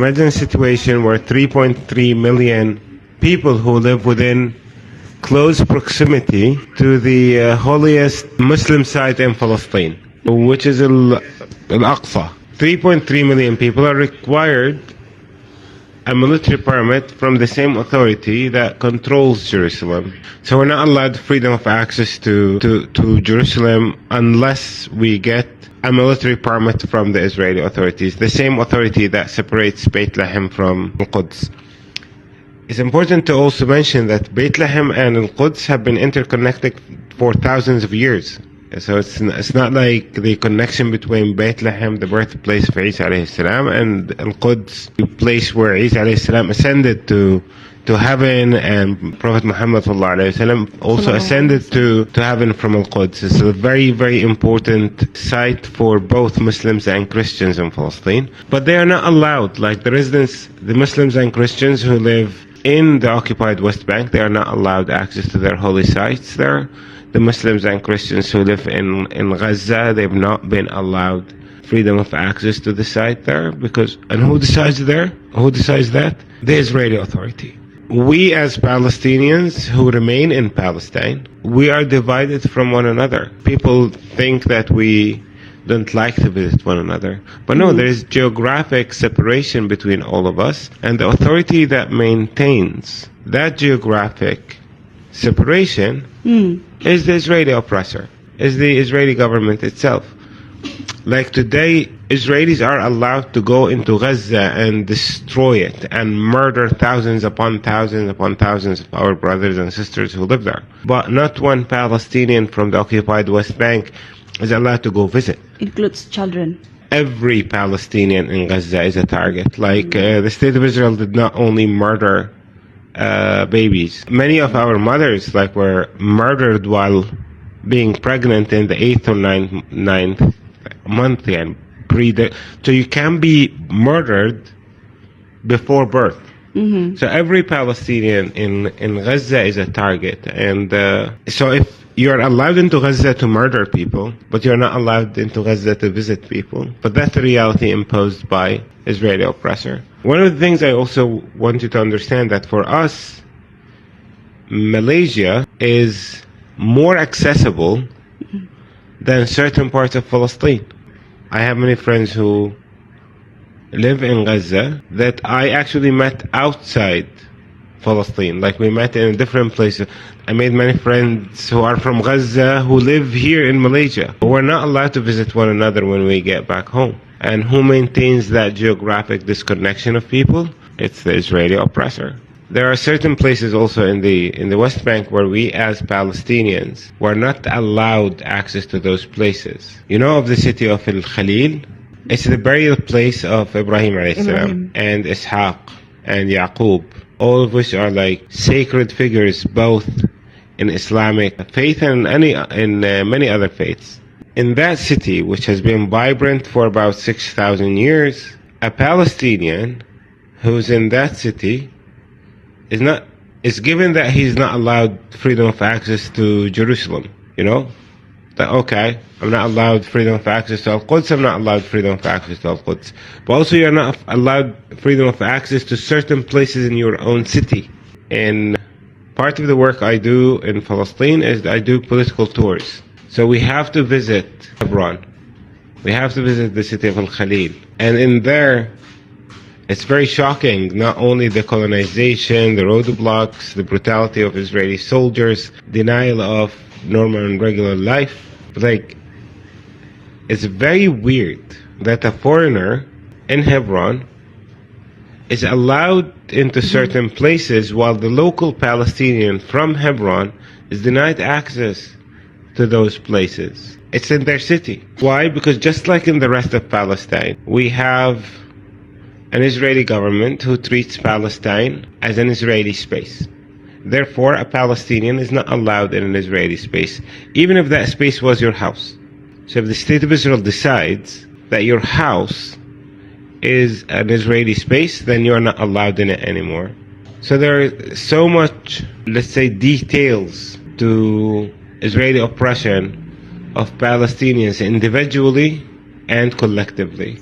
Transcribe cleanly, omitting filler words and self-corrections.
Imagine a situation where 3.3 million people who live within close proximity to the holiest Muslim site in Palestine, which is Al-Aqsa. 3.3 million people are required a military permit from the same authority that controls Jerusalem. So we're not allowed freedom of access to Jerusalem unless we get a military permit from the Israeli authorities, the same authority that separates Bethlehem from Al-Quds. It's important to also mention that Bethlehem and Al-Quds have been interconnected for thousands of years. So it's not like the connection between Bethlehem, the birthplace of Isa alayhi salam, and Al-Quds, the place where Isa alayhi salam ascended to heaven, and Prophet Muhammad sallallahu alayhi wasallam also ascended to heaven from Al-Quds. It's a very, very important site for both Muslims and Christians in Palestine. But they are not allowed, like the residents, the Muslims and Christians who live in the occupied West Bank, they are not allowed access to their holy sites there. The Muslims and Christians who live in Gaza, they've not been allowed freedom of access to the site there, and who decides there? Who decides that? The Israeli authority. We as Palestinians who remain in Palestine, we are divided from one another. People think that we don't like to visit one another. But no, there is geographic separation between all of us, and the authority that maintains that geographic separation is the Israeli oppressor, is the Israeli government itself. Like today, Israelis are allowed to go into Gaza and destroy it and murder thousands upon thousands upon thousands of our brothers and sisters who live there. But not one Palestinian from the occupied West Bank is allowed to go visit. Includes children. Every Palestinian in Gaza is a target. Like the State of Israel did not only murder babies. Many of our mothers were murdered while being pregnant in the 8th or 9th month, and so you can be murdered before birth. So every Palestinian in Gaza is a target, and so if you're allowed into Gaza to murder people, but you're not allowed into Gaza to visit people. But that's the reality imposed by Israeli oppressor. One of the things I also want you to understand that for us, Malaysia is more accessible than certain parts of Palestine. I have many friends who live in Gaza that I actually met outside Palestine. Like we met in different places. I made many friends who are from Gaza who live here in Malaysia. We're not allowed to visit one another when we get back home. And who maintains that geographic disconnection of people? It's the Israeli oppressor. There are certain places also in the West Bank where we as Palestinians were not allowed access to those places. You know of the city of Al-Khalil? It's the burial place of Ibrahim alayhi salam and Ishaq and Yaqub, all of which are like sacred figures both in Islamic faith and in many other faiths. In that city, which has been vibrant for about 6,000 years, a Palestinian who's in that city is given that he's not allowed freedom of access to Jerusalem. You know, that okay, I'm not allowed freedom of access to Al-Quds, I'm not allowed freedom of access to Al-Quds. But also you're not allowed freedom of access to certain places in your own city. And part of the work I do in Palestine is I do political tours. So we have to visit Hebron. We have to visit the city of Al-Khalil. And in there, it's very shocking, not only the colonization, the roadblocks, the brutality of Israeli soldiers, denial of normal and regular life, but it's very weird that a foreigner in Hebron is allowed into certain places while the local Palestinian from Hebron is denied access to those places. It's in their city. Why? Because just like in the rest of Palestine, we have an Israeli government who treats Palestine as an Israeli space. Therefore, a Palestinian is not allowed in an Israeli space, even if that space was your house. So if the State of Israel decides that your house is an Israeli space, then you are not allowed in it anymore. So there are so much, let's say, details to Israeli oppression of Palestinians individually and collectively.